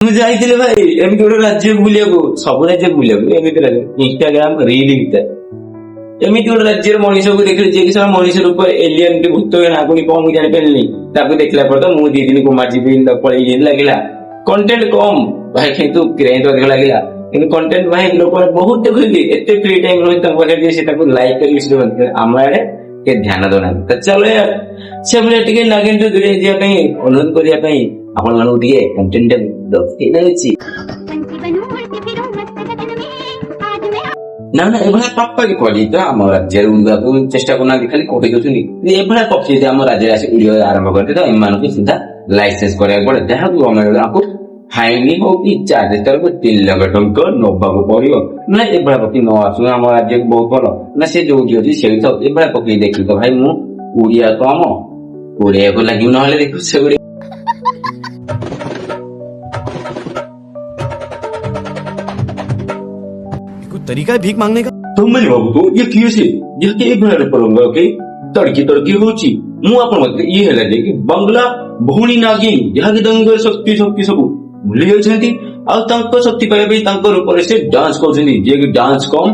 ମୁଁ ଯାଇଥିଲି ଭାଇ ଏମିତି ଗୋଟେ ରାଜ୍ୟ ବୁଲିବାକୁ, ସବୁ ରାଜ୍ୟ ବୁଲିବାକୁ ଏମିତି ରାଜ୍ୟ ଇନଷ୍ଟାଗ୍ରାମ ରିଲ ଭିତରେ ଏମିତି ଗୋଟେ ରାଜ୍ୟର ମଣିଷକୁ ଦେଖିଲି ଯିଏକି ସାରା ମଣିଷ ରୂପ ଏଲିୟନ ଟି ଭୂତ ନାଗୁଣି କଣ ମୁଁ ଜାଣିପାରିଲିନି। ତାକୁ ଦେଖିଲା ପରେ ତ ମୁଁ 2 ଦିନ କୁମାର ଯିବି ପଳେଇ ଯେମିତି ଲାଗିଲା। କଣ୍ଟେଣ୍ଟ କମ ଭାଇ କିନ୍ତୁ କ୍ରେଜ ଅଧିକ ଲାଗିଲା। କିନ୍ତୁ କଣ୍ଟେଣ୍ଟ ଭାଇ ଲୋକ ବହୁତ ଦେଖୁଛନ୍ତି, ଏତେ ଫ୍ରି ଟାଇମ ରହୁଛି ତାଙ୍କ ପାଖରେ ଯେ ସେ ତାକୁ ଲାଇକ୍ କରିକି ଆମ ଆଡେ ଟିକେ ଧ୍ୟାନ ଦଉନାହାନ୍ତି। ତ ଚାଲ ୟାର ସେଭଳିଆ ଟିକେ ନାଗିନଠୁ ଦୂରେଇ ଯିବା ପାଇଁ ଅନୁରୋଧ କରିବା ପାଇଁ ଆପଣ ମାନଙ୍କୁ ଟିକେ କଣ୍ଟେଣ୍ଟ ଦେଖେଇ ଦଉଛି। ନା ନା ଏଭଳିଆ ପାପା କି ପଡି ତ ଆମ ରାଜ୍ୟରେ ଉଡିବାକୁ ଚେଷ୍ଟା କରୁନାହାନ୍ତି, ଖାଲି କହି ଦଉଛନ୍ତି। ଏଭଳିଆ ପକ୍ଷୀ ଯଦି ଆମ ରାଜ୍ୟରେ ଆସି ଉଡିବା ଆରମ୍ଭ କରିବେ ତ ଏମାନଙ୍କୁ ସିଧା ଲାଇସେନ୍ସ କରିବାକୁ ପଡେ, ଯାହାକୁ ଆମକୁ ଫାଇନ ହଉ କି ଚାର୍ଜେସ୍ ତାକୁ 3 ଲକ୍ଷ ଟଙ୍କା ନବାକୁ ପଡିବ। ନା ଏଭଳିଆ ପକ୍ଷୀ ନ ଆସୁ ଆମ ରାଜ୍ୟକୁ ବହୁତ ଭଲ ନା, ସେ ଯୋଉଠି ଅଛି ସେଇଠି ତ ଏଭଳିଆ ପକ୍ଷୀ ଦେଖିଲି ତ ଭାଇ ମୁଁ ଉଡିଆ କମ ଉଡିବାକୁ ଲାଗିବ, ନହେଲେ ଦେଖୁ ସେଗୁଡିକ तरीका है भीख मांगने का। तुमने बाबू तो ये किए से ये के भर पड़ूंगा ओके तड़की तड़की होची मु आपण मत ये हैला जे कि बंगला भौणी नागिन जहा कि दंग शक्ति शक्ति सब भूली जाइछंती आ तांको शक्ति पाइबे तांको ऊपर से डांस करछंती जे कि डांस कम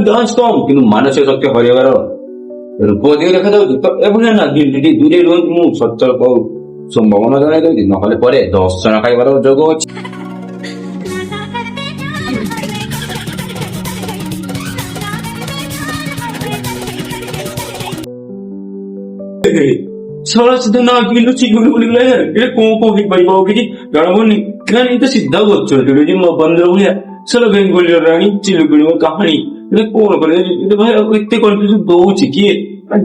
डांस कम कि मानसिक शक्ति हरियाबार रूप दियो देखा जाउची। तो एभले नागिन दीदी दूरे रुहंतु मु सच्चर कहू ସମ୍ଭାବନା ଜଣାଇ ଦଉଛି, ନହେଲେ ପରେ ଦର୍ଶନ ଖାଇବାର ଯୋଗ ଅଛି। ସଳା ସିଧା ନା ଲୁଚି ବୁଲି ଏଟା କଣ କହିପାରିବ ଆଉ କିଛି ଜଣାପଡୁନି। କାହିଁକି ତ ସିଧା ଗଛ ବନ୍ଦର ଭଳିଆ ସଳ ବେଙ୍ଗୋଲି ରାଣୀ ଚିଲୁ କିଣିବ କାହାଣୀ ଏଟା କଣ କରେ ଭାଇ ଏତେ କନଫ୍ୟୁଜନ ଦଉଛି କିଏ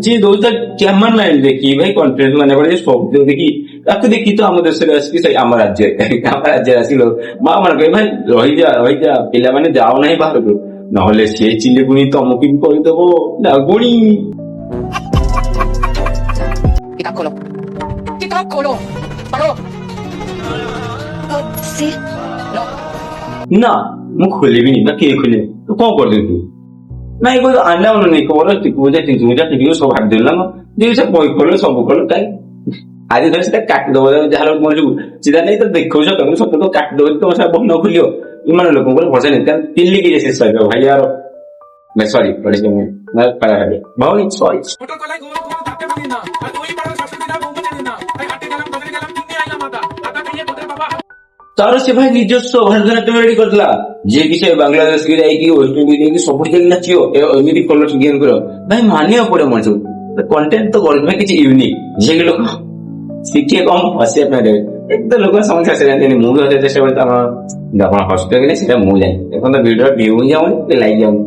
ଯିଏ ଦଉଛି ତା କ୍ୟାମେରା ଲାଇନ ଦେଖି ଭାଇ କନଫିଡେନ୍ସ ମାନେ ଶବ୍ଦ ଦେଖି ତାକୁ ଦେଖି ତ ଆମ ଦେଶରେ ଆସିକି ଆମ ରାଜ୍ୟରେ ଆସିଲ ମା ମାନେ କହେ ଭାଇ ରହିଯା ପିଲାମାନେ ଯାଉ ନାହିଁ ବାହାରକୁ, ନହେଲେ ସିଏ ଚିଲି ପୁଣି ତମକୁ ବି କହିଦବ ନାଗୁଣି। किताब खोलो पढ़ो। ନା ମୁଁ ଖୋଲିବିନି ନା କିଏ ଖୋଲିବି ତୁ କଣ କରିଦେବୁ ନାଇଁ କହ ଆଣିଲା ବେଳେ ନାଇଁ କର ପୂଜା ଟିଭି ସବୁ ହାରିଦେଲୁ ନା ଯେ ସେ ବହି ଖୋଲ ସବୁ ଖୋଲ କାଇଁ ଆଜି ଧର ସେଟା କାଟିଦବ ଯାହାର ମଣିଷକୁ ସିଧା ନେଇ ତ ଦେଖାଉଛ ତମେ ସତ ତ କାଟିଦବ ତମ ସାରା ବହି ନ ଖୋଲିବ ଇମାନେ ଲୋକଙ୍କର ଭରସା ନେଇ ପିଲିକି ଯେ ଶେଷ ହେଇଯିବ ଭାଇ ୟାର ସରି ଭଉଣୀ ସରି ତାର ସେ ଭାଇ ନିଜସ୍ୱ ଭାରତନାଟ୍ୟମ ରେଡି କରିଥିଲା ଯିଏକି ସେ ବାଂଲାଦେଶ କି ଯାଇକି ୱେଷ୍ଟଇଣ୍ଡିଜ ଯାଇକି ସବୁଠି ଯାଇକି ନାଚିବ ଏମିତି କଲର ଗେମ୍ କରିବ ଭାଇ ମାନିବାକୁ ପଡିବ ମଣିଷକୁ। କଣ୍ଟେଣ୍ଟ ତ କରୁଥିବା କିଛି ୟୁନିକ୍ ଯିଏକି ଲୋକ ଶିଖିଏ କମ ହସିବା ପାଇଁ ଦେବେ ଏତେ ଲୋକ ସମସ୍ତେ ଆସିଯାନ୍ତି। ମୁଁ ବି ହସିବା ଚେଷ୍ଟା କରେ ଆପଣ ହସୁଛ କି ନାହିଁ ସେଟା ମୁଁ ଜାଣି ଦେଖନ୍ତୁ ଭିଡିଓ ଭିଉ ହିଁ ଯାଉନି ଲାଇକ୍ ଯାଉନି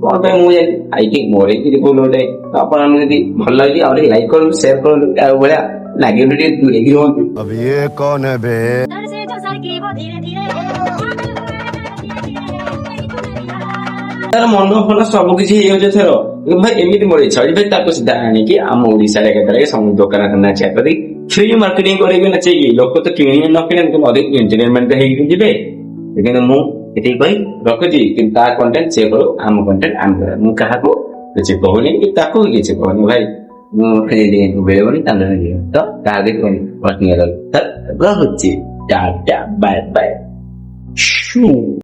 କଣ ପାଇଁ ମୁଁ ଜାଣି ଆଇକି ମୋର କିଛି ଭୁଲ ଗୋଟେ ଆପଣ ଯଦି ଭଲ ଲାଗୁଛି ଆଉ ଟିକେ ଲାଇକ୍ କରନ୍ତୁ ସେୟାର କରନ୍ତୁ ଆଉ ଭଳିଆ ଲାଗିବ ଟିକେ ଦୂରେଇକି ରୁହନ୍ତୁ। अब ये कौन है बे? ତାର ମନ ଫନ ସବୁ କିଛି ହେଇଯାଉଛି ଥର ଭାଇ ଏମିତି ମୋର ଇଚ୍ଛା ଅଛି ଭାଇ ତାକୁ ସିଧା ଆଣିକି ଆମ ଓଡିଶାରେ କେତେବେଳେ ସବୁ ଦୋକାନ ନାଚିବା କରି ଫ୍ରି ମାର୍କେଟିଂ କରିକି ନାଚେଇକି ଲୋକ ତ କିଣିବେ ନ କିଣେ କିନ୍ତୁ ଅଧିକ ଏଣ୍ଟରଟେନମେଣ୍ଟ ହେଇକି ଯିବେ। କିନ୍ତୁ ମୁଁ ଏତିକି କହି ରଖୁଛି କିନ୍ତୁ ତା କଣ୍ଟେଣ୍ଟ ସେ କରୁ ଆମ କଣ୍ଟେଣ୍ଟ ଆମେ କରୁ ମୁଁ କାହାକୁ କିଛି କହୁନି କି ତାକୁ କିଛି କହୁନି ଭାଇ ମୁଁ ବେଳେବନି ତାଙ୍କ ତ କାହାକୁ କହୁନି ରହୁଛି ଟାଟା ବାଏ ବାଏ।